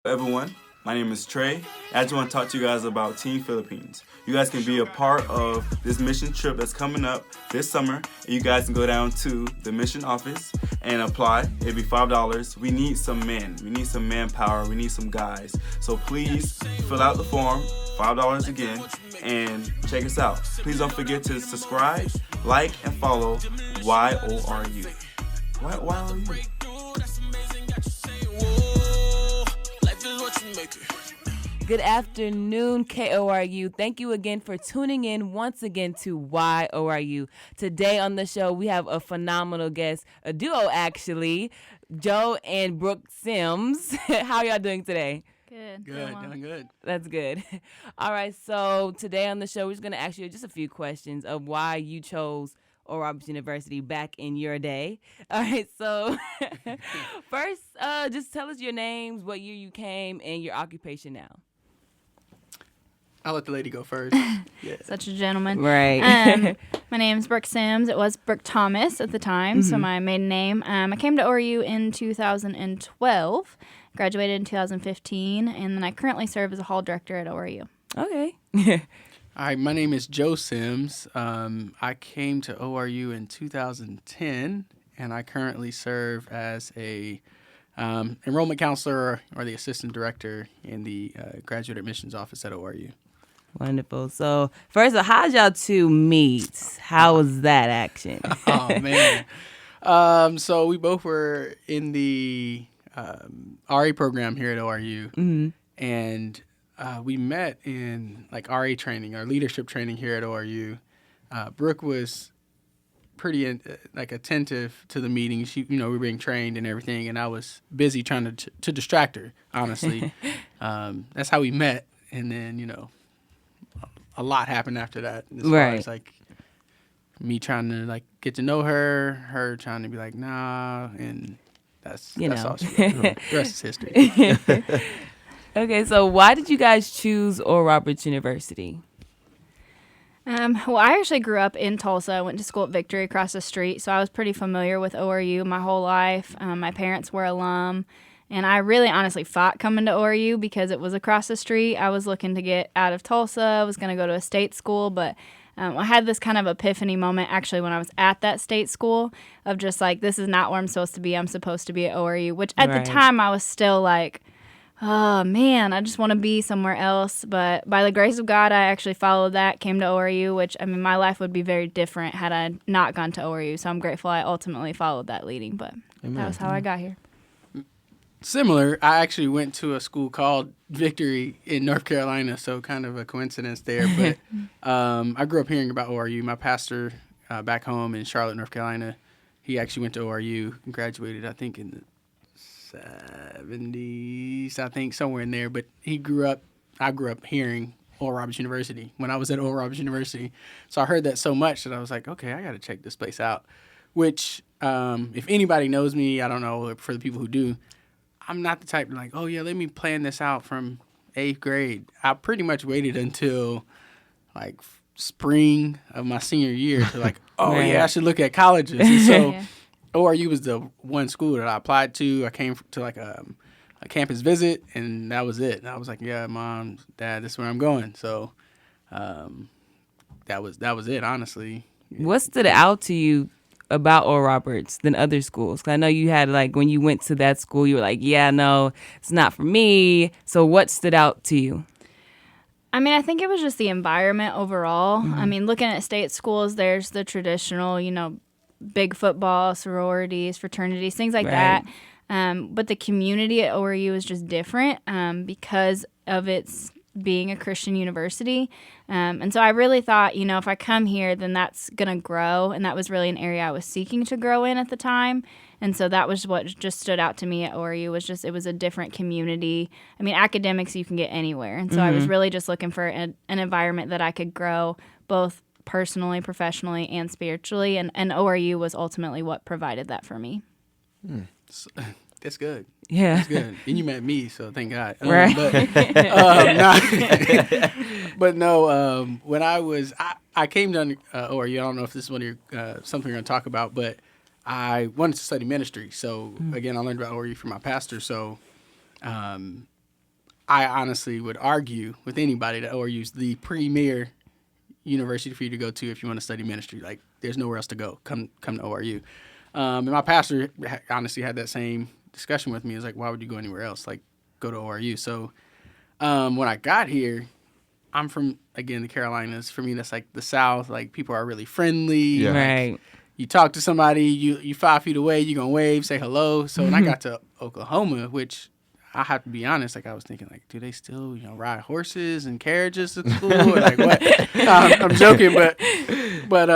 everyone. My name is Trey. I just want to talk to you guys about Team Philippines. You guys can be a part of this mission trip that's coming up this summer. And you guys can go down to the mission office and apply. It'll be $5. We need some men. We need some manpower. We need some guys. So please fill out the form, $5 again, and check us out. Please don't forget to subscribe, like, and follow YORU. YORU. Good afternoon, KORU. Thank you again for tuning in once again to YORU. Today on the show, we have a phenomenal guest, a duo actually, Joe and Brooke Sims. How are y'all doing today? Good. Doing good. That's good. All right, so today on the show, we're just going to ask you just a few questions of why you chose Oral Roberts University back in your day. All right, so first, just tell us your names, what year you came, and your occupation now. I'll let the lady go first. Yeah. Such a gentleman. Right. My name is Brooke Sims. It was Brooke Thomas at the time, so my maiden name. I came to ORU in 2012, graduated in 2015, and then I currently serve as a hall director at ORU. Okay. All right, my name is Joe Sims. I came to ORU in 2010, and I currently serve as a enrollment counselor or the assistant director in the graduate admissions office at ORU. Wonderful. So first, how'd y'all two meet? How was that action? Oh, man. So we both were in the RA program here at ORU, and we met in like RA training, our leadership training here at ORU. Brooke was pretty attentive to the meeting. She, we were being trained and everything, and I was busy trying to distract her. Honestly, that's how we met, and then a lot happened after that. As far as like me trying to get to know her trying to be like nah, and that's all she wrote. The rest is history. Okay, so why did you guys choose Oral Roberts University? Well, I actually grew up in Tulsa. I went to school at Victory across the street, so I was pretty familiar with ORU my whole life. My parents were alum, and I really honestly fought coming to ORU because it was across the street. I was looking to get out of Tulsa. I was going to go to a state school, but I had this kind of epiphany moment actually when I was at that state school of just like, this is not where I'm supposed to be. I'm supposed to be at ORU, which at the time I was still like, oh, man, I just want to be somewhere else. But by the grace of God, I actually followed that, came to ORU, which, my life would be very different had I not gone to ORU. So I'm grateful I ultimately followed that leading. But that was how I got here. Similar, I actually went to a school called Victory in North Carolina, so kind of a coincidence there. But I grew up hearing about ORU. My pastor back home in Charlotte, North Carolina, he actually went to ORU and graduated, I think, in the 70s, I think, somewhere in there. But I grew up hearing Oral Roberts University when I was at Oral Roberts University. So I heard that so much that I was like, okay, I got to check this place out. Which, if anybody knows me, I don't know, for the people who do, I'm not the type to like, oh, yeah, let me plan this out from 8th grade. I pretty much waited until, like, spring of my senior year to like, oh, yeah, I should look at colleges. And so ORU was the one school that I applied to. I came to, like, a campus visit, and that was it. And I was like, yeah, Mom, Dad, this is where I'm going. So that was it, honestly. What stood out to you about Oral Roberts than other schools? 'Cause I know you had, like, when you went to that school, you were like, yeah, no, it's not for me. So what stood out to you? I think it was just the environment overall. Looking at state schools, there's the traditional, big football, sororities, fraternities, things like that. But the community at ORU is just different because of its being a Christian university. And so I really thought, if I come here, then that's going to grow. And that was really an area I was seeking to grow in at the time. And so that was what just stood out to me at ORU it was a different community. Academics you can get anywhere. And so I was really just looking for an environment that I could grow both personally, professionally, and spiritually. And ORU was ultimately what provided that for me. That's good. Yeah. That's good. And you met me, so thank God. Right. But when I came down to ORU, I don't know if this is one of your, something we're going to talk about, but I wanted to study ministry. So, again, I learned about ORU from my pastor. So I honestly would argue with anybody that ORU is the premier university for you to go to if you want to study ministry. Like, there's nowhere else to go. Come to ORU. And my pastor honestly had that same discussion with me. He was like, why would you go anywhere else? Like, go to ORU. So when I got here, I'm from, again, the Carolinas. For me, that's like the South. Like, people are really friendly. Yeah. Right. You talk to somebody, you 5 feet away, you're going to wave, say hello. So when I got to Oklahoma, which I have to be honest, like, I was thinking, like, do they still, ride horses and carriages to school? Or like, what? I'm joking, but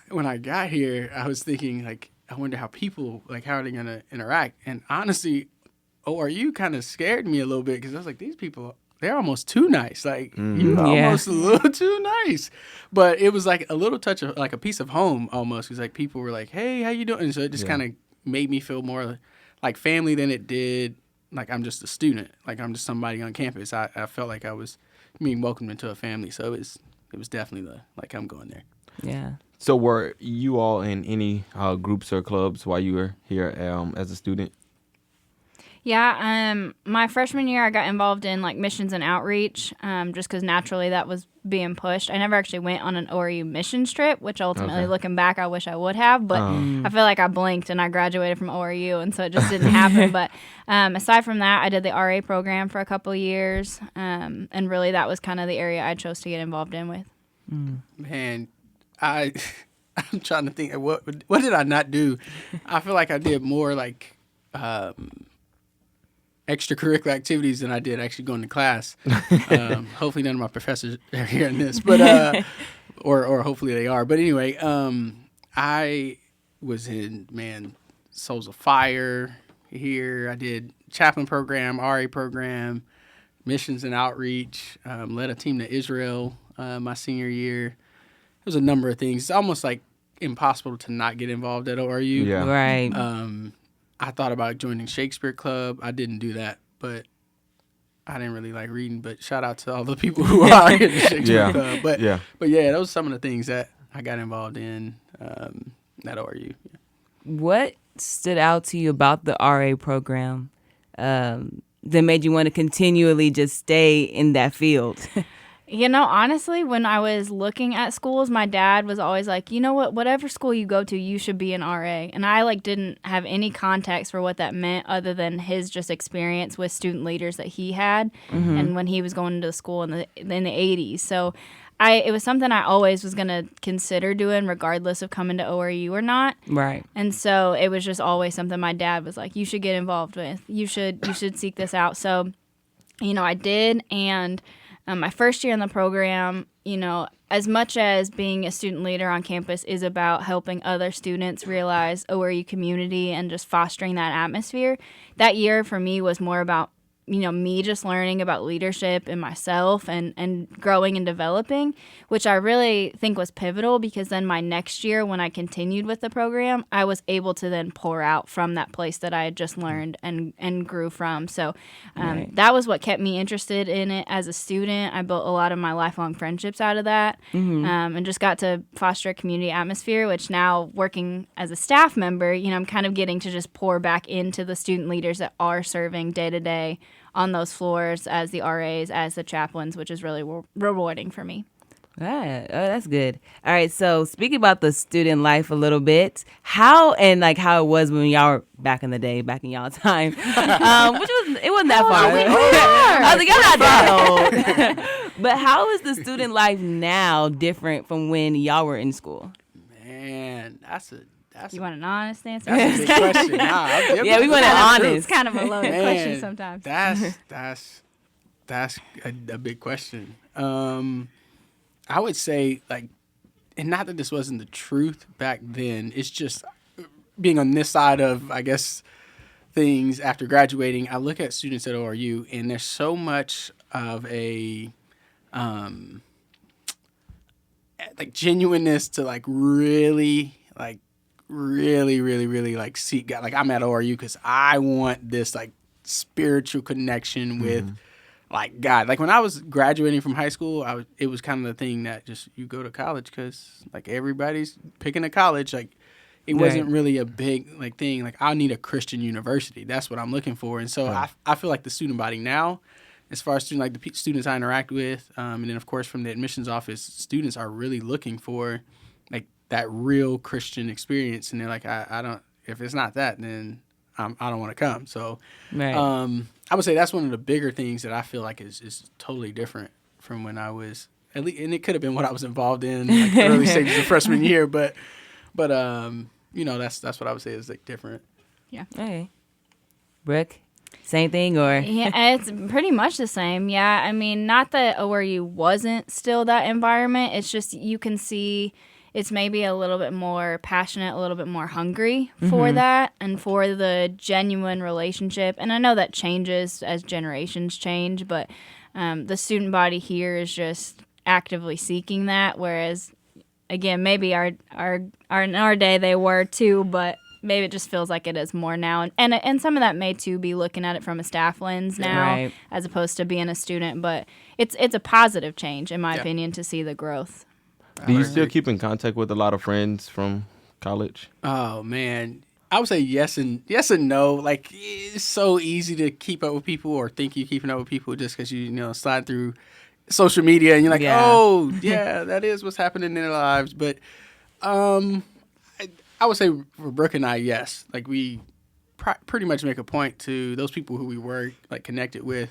when I got here, I was thinking, like, I wonder how people, like, how are they going to interact? And honestly, ORU kind of scared me a little bit because I was like, these people, they're almost too nice. Like, you're almost a little too nice. But it was like a little touch of, like, a piece of home almost. Because, like, people were like, hey, how you doing? And so it just kind of made me feel more like family than it did like I'm just a student. Like, I'm just somebody on campus. I felt like I was being welcomed into a family. So it was definitely like I'm going there. Yeah. So were you all in any groups or clubs while you were here as a student? Yeah, my freshman year I got involved in like missions and outreach, just because naturally that was being pushed. I never actually went on an ORU missions trip, which ultimately, looking back, I wish I would have. But I feel like I blinked and I graduated from ORU, and so it just didn't happen. But aside from that, I did the RA program for a couple of years, and really that was kind of the area I chose to get involved in with. Man, I'm trying to think, what did I not do? I feel like I did more like extracurricular activities than I did actually going to class. Hopefully none of my professors are hearing this, but or hopefully they are. But anyway, I was in Souls of Fire here. I did chaplain program, RA program, missions and outreach. Led a team to Israel my senior year. There was a number of things. It's almost like impossible to not get involved at ORU. Yeah. Right. I thought about joining Shakespeare Club. I didn't do that, but I didn't really like reading. But shout out to all the people who are in the Shakespeare Club. But yeah, those are some of the things that I got involved in at ORU. What stood out to you about the RA program that made you want to continually just stay in that field? Honestly, when I was looking at schools, my dad was always like, you know what, whatever school you go to, you should be an RA. And I didn't have any context for what that meant other than his just experience with student leaders that he had and when he was going to school in the 80s. So it was something I always was going to consider doing regardless of coming to ORU or not. Right. And so it was just always something my dad was like, you should get involved with. You should seek this out. So, I did. And my first year in the program, as much as being a student leader on campus is about helping other students realize ORU community and just fostering that atmosphere, that year for me was more about me just learning about leadership in myself and growing and developing, which I really think was pivotal because then my next year when I continued with the program, I was able to then pour out from that place that I had just learned and grew from. So that was what kept me interested in it as a student. I built a lot of my lifelong friendships out of that and just got to foster a community atmosphere, which now working as a staff member, I'm kind of getting to just pour back into the student leaders that are serving day to day on those floors as the RAs, as the chaplains, which is really rewarding for me. Right. Oh, that's good. All right. So speaking about the student life a little bit, how it was when y'all were back in the day, back in y'all time, it wasn't that far. I was like, y'all not that old. But how is the student life now different from when y'all were in school? Man, You want an honest answer? That's a big question. Yeah, we want an honest. It's kind of a loaded question sometimes. That's a big question. I would say, and not that this wasn't the truth back then, it's just being on this side of, I guess, things after graduating. I look at students at ORU, and there's so much of a genuineness to really seek God. I'm at ORU because I want this spiritual connection with God. When I was graduating from high school, it was kind of the thing that just you go to college because everybody's picking a college. It wasn't really a big thing. I need a Christian university. That's what I'm looking for. And so I feel like the student body now, as far as students I interact with, and then of course from the admissions office, students are really looking for like that real Christian experience, and they're like, I don't, if it's not that, then I don't want to come. So, Right. I would say that's one of the bigger things that I feel like is totally different from when I was at least, and it could have been what I was involved in like the early stages of freshman year, but that's what I would say is like different. Okay. Brooke, same thing or? Yeah, it's pretty much the same. Yeah, I mean, not that ORU wasn't still that environment. It's just you can see it's maybe a little bit more passionate, a little bit more hungry for that and for the genuine relationship. And I know that changes as generations change, but the student body here is just actively seeking that. Whereas, again, maybe in our day they were too, but maybe it just feels like it is more now. And some of that may too be looking at it from a staff lens now, Right. as opposed to being a student. But it's a positive change, in my opinion, to see the growth. Do you still keep in contact with a lot of friends from college? Oh man, I would say yes and no. Like it's so easy to keep up with people or think you're keeping up with people just because you slide through social media and you're like, Yeah. oh yeah, that is what's happening in their lives. But I would say for Brooke and I, yes, like we pretty much make a point to those people who we were like connected with.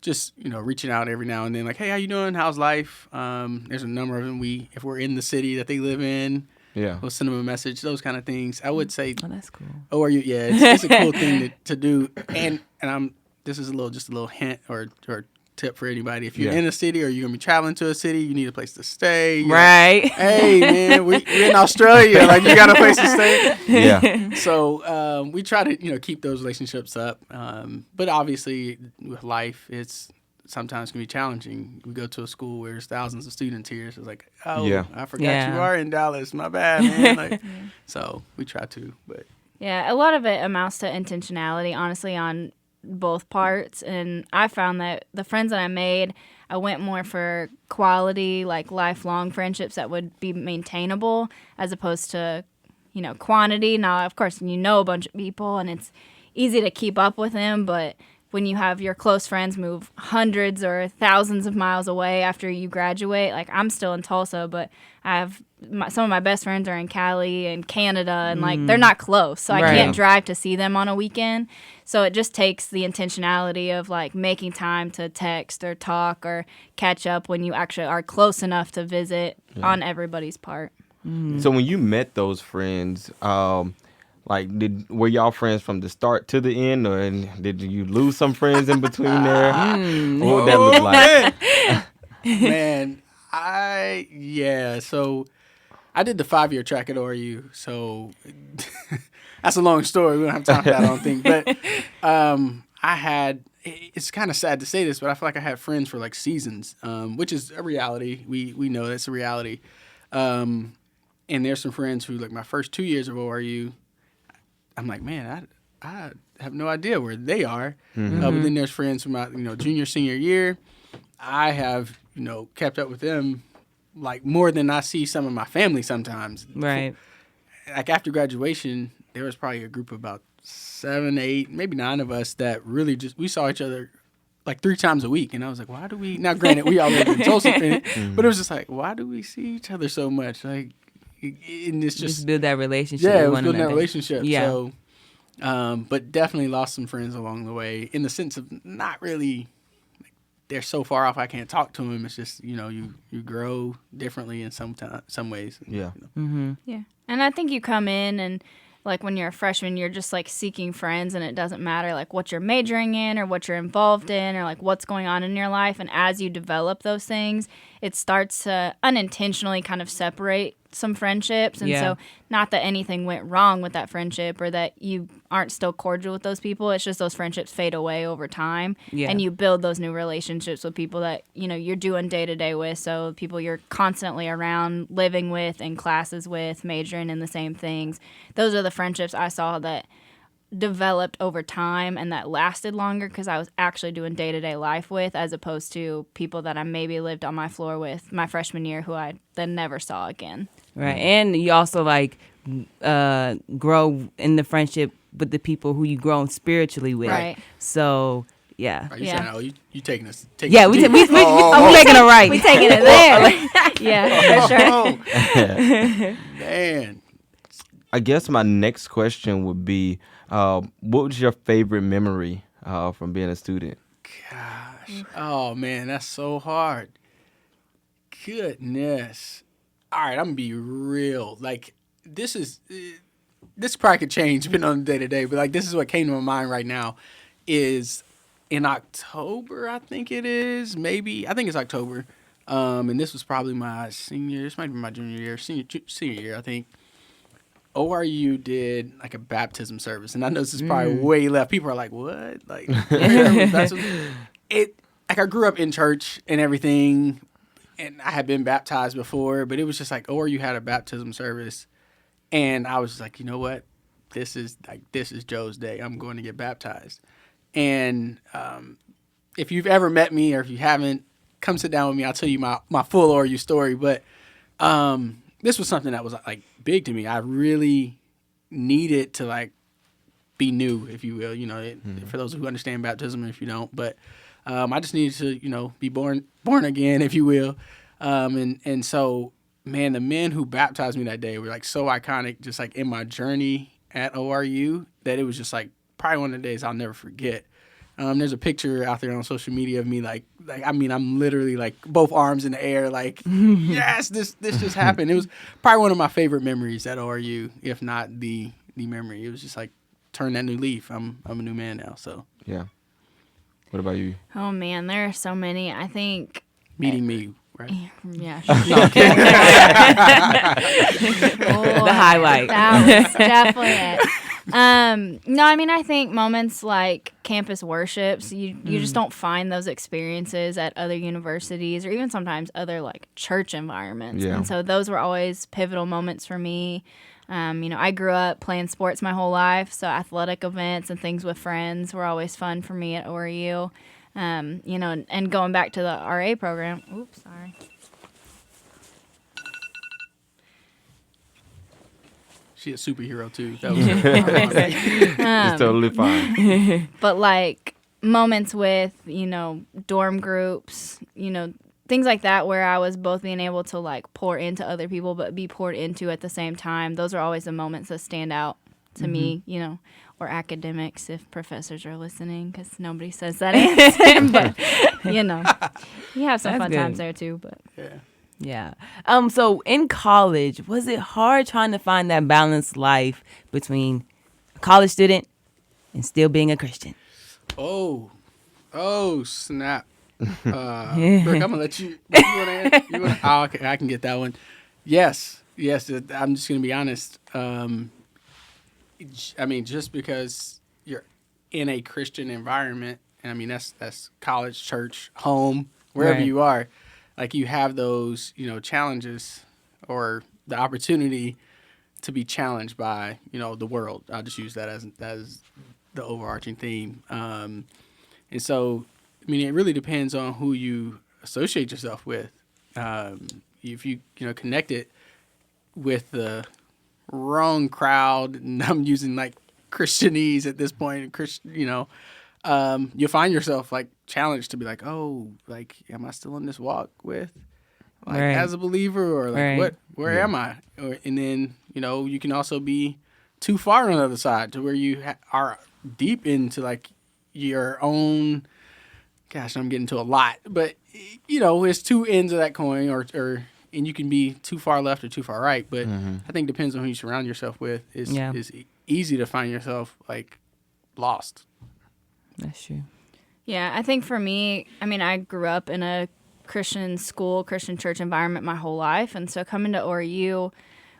Just, reaching out every now and then, like, hey, how you doing? How's life? There's a number of them. If we're in the city that they live in, Yeah. we'll send them a message, those kind of things. I would say, Oh, that's cool. yeah, it's a cool thing to do. And this is just a little hint or tip for anybody. If you're Yeah. in a city or you're going to be traveling to a city, you need a place to stay. You're Right. like, hey, man, we're in Australia. Like, you got a place to stay. Yeah. So we try to keep those relationships up, but obviously with life, it's sometimes can be challenging. We go to a school where there's thousands of students here, so it's like, oh, Yeah. I forgot Yeah. you are in Dallas. My bad, man. Like, so we try to, but Yeah, a lot of it amounts to intentionality, honestly, on both parts. And I found that the friends that I made, I went more for quality, like lifelong friendships that would be maintainable as opposed to, quantity. Now, of course, a bunch of people and it's easy to keep up with them, but when you have your close friends move hundreds or thousands of miles away after you graduate, like I'm still in Tulsa, but I have some of my best friends are in Cali and Canada, and like they're not close, so I Right. can't drive to see them on a weekend. So it just takes the intentionality of like making time to text or talk or catch up when you actually are close enough to visit on everybody's part. So when you met those friends, were y'all friends from the start to the end, or did you lose some friends in between there? What would that look like? man, so I did the 5-year track at ORU, so that's a long story. We don't have time for that, I don't think. But it's kind of sad to say this, but I feel like I had friends for like seasons, which is a reality. We know that's a reality. And there's some friends who, like my first 2 years of ORU, I'm like, man, I have no idea where they are. But then there's friends from my junior, senior year. I have kept up with them like more than I see some of my family sometimes. Right. Like after graduation, there was probably a group of about 7, 8, maybe 9 of us that really we saw each other like 3 times a week. And I was like, why do we, now granted, we all lived in Tulsa, but it was just like, why do we see each other so much? Like, and it's Just build that relationship. yeah, with it was one building that another. relationship. Yeah. So, but definitely lost some friends along the way in the sense of not really, like, they're so far off I can't talk to them. It's just, you grow differently in some ways. Yeah. Yeah. And I think you come in and like when you're a freshman, you're just like seeking friends and it doesn't matter like what you're majoring in or what you're involved in or like what's going on in your life. And as you develop those things, it starts to unintentionally kind of separate some friendships. And Yeah. so not that anything went wrong with that friendship or that you aren't still cordial with those people. It's just those friendships fade away over time. Yeah. And you build those new relationships with people that, you're doing day to day with. So people you're constantly around, living with, in classes with, majoring in the same things. Those are the friendships I saw that developed over time and that lasted longer because I was actually doing day-to-day life with as opposed to people that I maybe lived on my floor with my freshman year who I then never saw again. Right. And you also like grow in the friendship with the people who you grown spiritually with. Right. So Yeah. Are you Yeah. saying, oh, you taking us? Yeah, we making it right. We taking it there. Yeah, for sure. Man. I guess my next question would be, what was your favorite memory from being a student? Gosh. Oh, man, that's so hard. Goodness. All right, I'm going to be real. Like, this probably could change depending on the day to day, but like this is what came to my mind right now is in October, I think it is. Maybe. I think it's October. And this was probably my senior. This might be my junior year. Senior year, I think. ORU did like a baptism service, and I know this is probably way left. People are like, "What?" Like, it. Like I grew up in church and everything, and I had been baptized before, but it was just like ORU had a baptism service, and I was just like, you know what, this is Joe's day. I'm going to get baptized, and if you've ever met me or if you haven't, come sit down with me. I'll tell you my full ORU story, but this was something that was like big to me. I really needed to like be new, if you will, for those who understand baptism, if you don't. But I just needed to, be born again, if you will. And so, man, the men who baptized me that day were like so iconic, just like in my journey at ORU, that it was just like probably one of the days I'll never forget. There's a picture out there on social media of me I'm literally like both arms in the air, like, yes, this just happened. It was probably one of my favorite memories at ORU, if not the memory. It was just like turn that new leaf. I'm a new man now. So Yeah. What about you? Oh man, there are so many. I think meeting me, right? yeah. The highlight. That was definitely it. No, I mean, I think moments like campus worships, you just don't find those experiences at other universities or even sometimes other like church environments. Yeah. And so those were always pivotal moments for me. I grew up playing sports my whole life, so athletic events and things with friends were always fun for me at ORU. And going back to the RA program. Oops, sorry. She's a superhero too. That was It's totally fine. But like moments with, dorm groups, things like that where I was both being able to like pour into other people but be poured into at the same time. Those are always the moments that stand out to me, or academics if professors are listening, because nobody says that answer. But, you have some That's fun good. times there too. But Yeah. So in college, was it hard trying to find that balanced life between a college student and still being a Christian? oh snap. Brooke, I'm gonna let you. Okay, I can get that one. Yes. I'm just gonna be honest. I mean, just because you're in a Christian environment, and I mean that's college, church, home, wherever Right. you are, like you have those, challenges or the opportunity to be challenged by, the world. I'll just use that as the overarching theme. And so, I mean, it really depends on who you associate yourself with. If you, connect it with the wrong crowd, and I'm using like Christianese at this point, you'll find yourself like challenged to be like, oh, like, am I still in this walk with, like, Right. as a believer, or like, Right. where am I? And then, you can also be too far on the other side to where you are deep into like your own. Gosh, I'm getting to a lot, but it's two ends of that coin, and you can be too far left or too far right. But I think it depends on who you surround yourself with. Is easy to find yourself like lost. That's true. yeah, I think for me, I mean, I grew up in a Christian school, Christian church environment my whole life. And so coming to ORU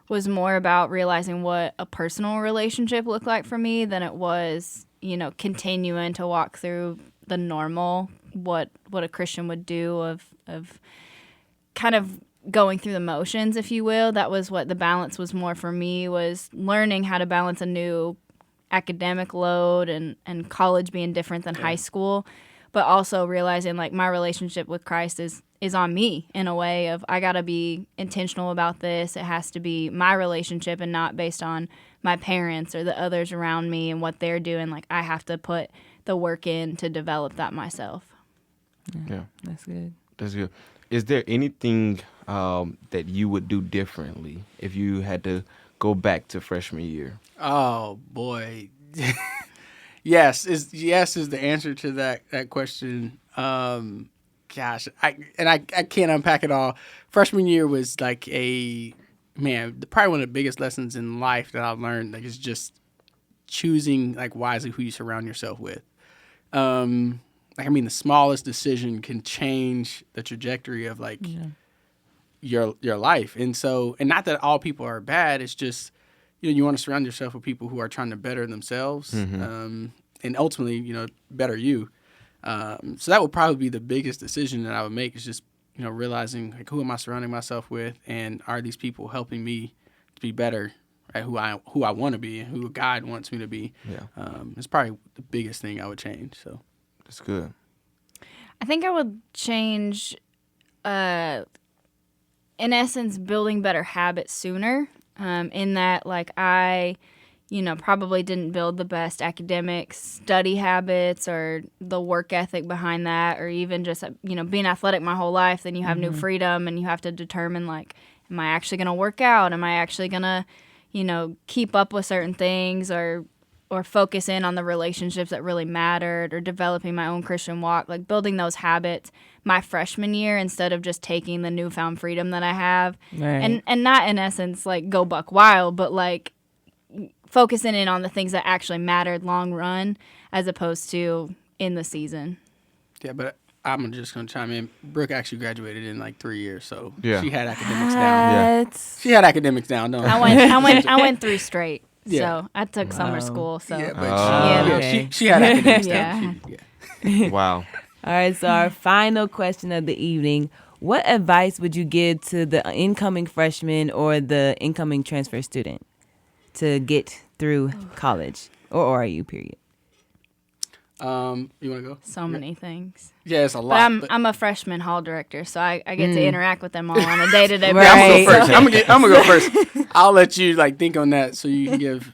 was more about realizing what a personal relationship looked like for me than it was, continuing to walk through the normal, what a Christian would do of kind of going through the motions, if you will. That was what the balance was more for me, was learning how to balance a new academic load and college being different than high school, but also realizing like my relationship with Christ is on me in a way of I got to be intentional about this. It has to be my relationship and not based on my parents or the others around me and what they're doing. Like I have to put the work in to develop that myself. Yeah. That's good. That's good. Is there anything that you would do differently if you had to go back to freshman year? Oh boy, yes is the answer to that question. Gosh, I can't unpack it all. Freshman year was like probably one of the biggest lessons in life that I've learned. Like, is just choosing like wisely who you surround yourself with. The smallest decision can change the trajectory of your life. And not that all people are bad. It's just, you want to surround yourself with people who are trying to better themselves, and ultimately, better you. So that would probably be the biggest decision that I would make, is just, realizing like, who am I surrounding myself with, and are these people helping me to be better at who I want to be and who God wants me to be. Yeah. It's probably the biggest thing I would change. So That's good. I think I would change, in essence, building better habits sooner. In that, like, I, probably didn't build the best academic study habits or the work ethic behind that, or even just, being athletic my whole life. Then you have new freedom, and you have to determine, like, am I actually going to work out? Am I actually going to, keep up with certain things, or focus in on the relationships that really mattered, or developing my own Christian walk, like building those habits my freshman year instead of just taking the newfound freedom that I have. Right. And not in essence like go buck wild, but like focusing in on the things that actually mattered long run as opposed to in the season. yeah, but I'm just gonna chime in. Brooke actually graduated in like 3 years, so Yeah. she had academics down. Yeah. She had academics down. No, I went 3 straight. Yeah. So I took summer school. So Yeah, but Oh, okay. she had academics Yeah. down. Yeah. Wow. All right, so our final question of the evening. What advice would you give to the incoming freshman or the incoming transfer student to get through college or RIU, period? You want to go? so many things. Yeah, it's a But lot. I'm a freshman hall director, so I get to interact with them all on a day-to-day Right. basis. I'm gonna go first. I'll let you think on that, so you can give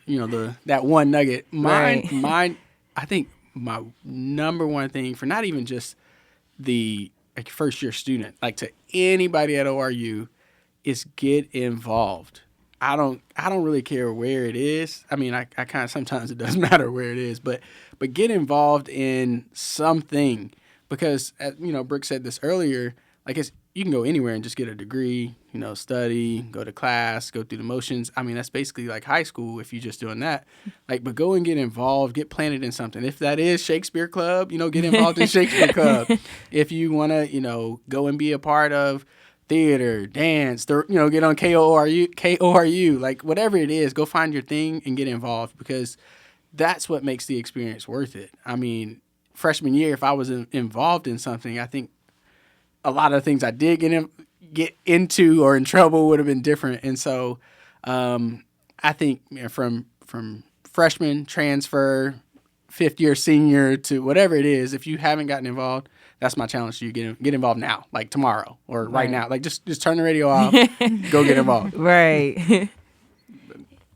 that one nugget. Right. Mine. I think my number one thing for not even just the first year student, like to anybody at ORU, is get involved. I don't really care where it is. I mean, I kind of sometimes it doesn't matter where it is, but get involved in something, because Brooke said this earlier. You can go anywhere and just get a degree, study, go to class, go through the motions. I mean, that's basically like high school if you're just doing that. But go and get involved, get planted in something. If that is Shakespeare Club, get involved in Shakespeare Club. If you want to, go and be a part of theater, dance, get on KORU, like whatever it is, go find your thing and get involved, because that's what makes the experience worth it. I mean, freshman year, if I was involved in something, I think a lot of the things I did get into or in trouble would have been different. And so I think from freshman, transfer, fifth year, senior to whatever it is, if you haven't gotten involved, that's my challenge to you. Get involved now, like tomorrow or right now. Like just turn the radio off, go get involved. Right.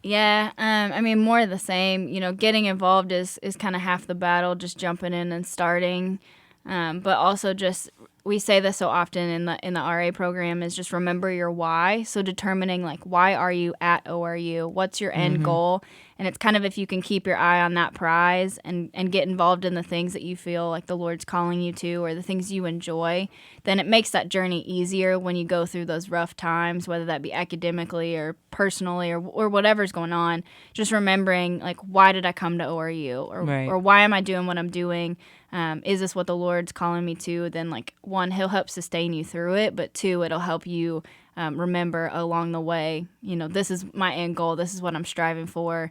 Yeah, I mean, more of the same. Getting involved is kind of half the battle, just jumping in and starting. But also just, we say this so often in the RA program, is just remember your why. So determining why are you at ORU? What's your end goal? And it's kind of, if you can keep your eye on that prize and get involved in the things that you feel like the Lord's calling you to, or the things you enjoy, then it makes that journey easier when you go through those rough times, whether that be academically or personally or whatever's going on. Just remembering why did I come to ORU, or why am I doing what I'm doing? Is this what the Lord's calling me to? Then one, He'll help sustain you through it, but two, it'll help you remember along the way, this is my end goal. This is what I'm striving for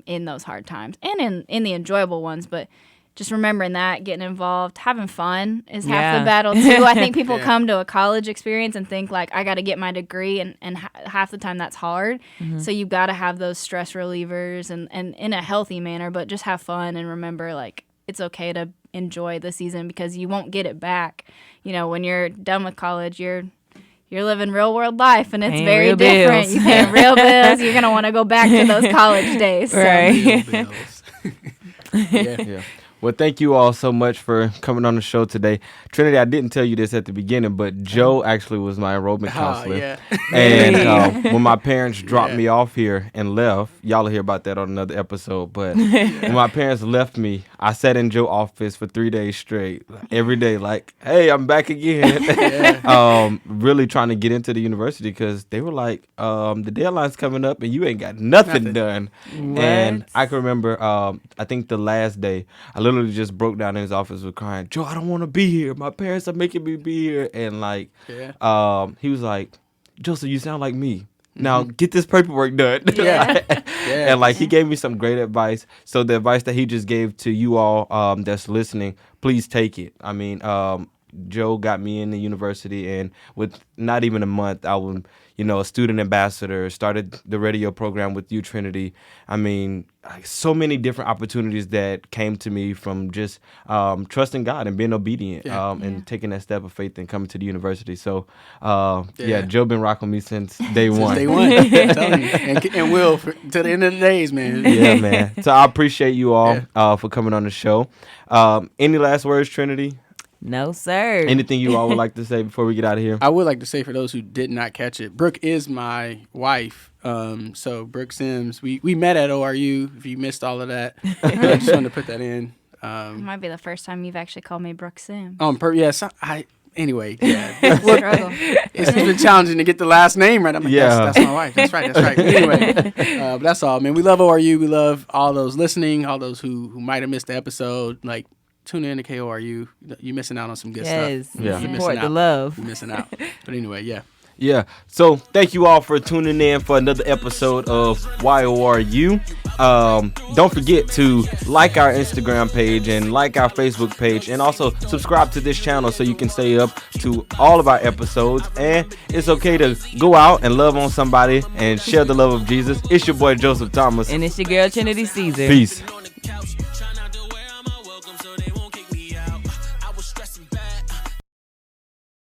in those hard times and in the enjoyable ones. But just remembering that, getting involved, having fun is half the battle too. I think people come to a college experience and think I got to get my degree, and half the time that's hard. So you've got to have those stress relievers and in a healthy manner, but just have fun and remember it's okay to enjoy the season, because you won't get it back. When you're done with college, you're living real world life, and it's Paying very real different. bills. You pay real bills. You're gonna want to go back to those college days. So. Right. Real bills. Yeah. Yeah. Well, thank you all so much for coming on the show today. Trinity, I didn't tell you this at the beginning, but Joe actually was my enrollment counselor. Yeah. And when my parents dropped me off here and left, y'all will hear about that on another episode, but when my parents left me, I sat in Joe's office for 3 days straight, every day, like, hey, I'm back again. Really trying to get into the university because they were like, the deadline's coming up and you ain't got nothing done. What? And I can remember, I think the last day, I literally just broke down in his office with crying, Joe, I don't want to be here. My parents are making me be here. And like, he was like, Joseph, you sound like me. Now get this paperwork done. And like he gave me some great advice. So the advice that he just gave to you all that's listening, please take it. I mean, Joe got me in the university, and with not even a month, I was, a student ambassador, started the radio program with U Trinity. I mean, so many different opportunities that came to me from just trusting God and being obedient and taking that step of faith and coming to the university. So, Joe been rocking me since day one. Since day one. I'm telling you. And will to the end of the days, man. Yeah, man. So I appreciate you all for coming on the show. Any last words, Trinity? No, sir. Anything you all would like to say before we get out of here? I would like to say, for those who did not catch it, Brooke is my wife. So Brooke Sims, we met at ORU. If you missed all of that, I just wanted to put that in. It might be the first time you've actually called me Brooke Sims. Anyway, it's been challenging to get the last name right. I'm like, that's my wife. That's right. Anyway, but that's all, man. We love ORU. We love all those listening, all those who might have missed the episode. Like, tune in to KORU. You're missing out on some good stuff. Yes, support the love. You're missing out. But anyway, Yeah. So thank you all for tuning in for another episode of YORU. Don't forget to like our Instagram page and like our Facebook page, and also subscribe to this channel so you can stay up to all of our episodes. And it's okay to go out and love on somebody and share the love of Jesus. It's your boy Joseph Thomas. And it's your girl Trinity Caesar. Peace.